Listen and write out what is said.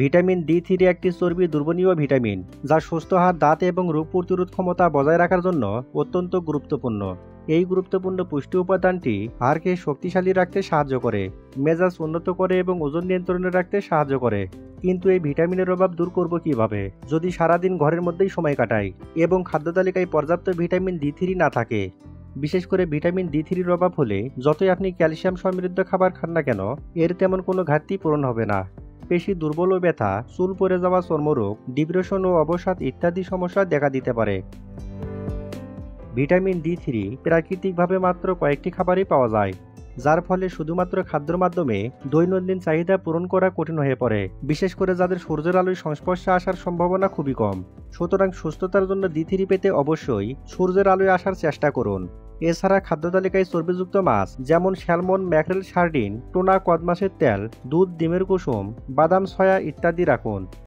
Vitamin D3 একটি চর্বি দুর্বনীয় vitamin, যা সুস্থ হাড়, দাঁত এবং রোগ প্রতিরোধ ক্ষমতা বজায় রাখার জন্য অত্যন্ত গুরুত্বপূর্ণ। এই গুরুত্বপূর্ণ পুষ্টি উপাদানটি হাড়কে শক্তিশালী রাখতে সাহায্য করে, মেজাজ উন্নত করে এবং ওজন নিয়ন্ত্রণে রাখতে সাহায্য করে। কিন্তু এই ভিটামিনের অভাব দূর করব কিভাবে যদি সারাদিন ঘরের মধ্যেই সময় কাটাই এবং খাদ্য তালিকায় পর্যাপ্ত ভিটামিন ডি3 না থাকে? বিশেষ করে ভিটামিন ডি3-র অভাব হলে যতই আপনি ক্যালসিয়াম সমৃদ্ধ খাবার খান না কেন, এর তেমন কোনো ঘাটতি পূরণ হবে না। পেশি দুর্বল ও ব্যথা, চুল পড়ে যাওয়া, চর্মরোগ, ডিপ্রেশন ও অবসাদ ইত্যাদি সমস্যা দেখা দিতে পারে। ভিটামিন ডি3 প্রাকৃতিকভাবে মাত্র কয়েকটি খাবারই পাওয়া যায়, যার ফলে শুধুমাত্র খাদ্যের মাধ্যমে দৈনন্দিন চাহিদা পূরণ করা কঠিন হয়ে পড়ে, বিশেষ করে যাদের সূর্যের আলোয় সংস্পর্শে আসার সম্ভাবনা খুবই কম। সুতরাং সুস্থতার জন্য ডি3 পেতে অবশ্যই সূর্যের আলোয় আসার চেষ্টা করুন। এছাড়া খাদ্য তালিকায় চর্বিযুক্ত মাছ যেমন salmon, mackerel, sardine, tuna, cod মাছের তেল, দুধ, ডিমের কুসুম, বাদাম, সয়া ইত্যাদি রাখুন।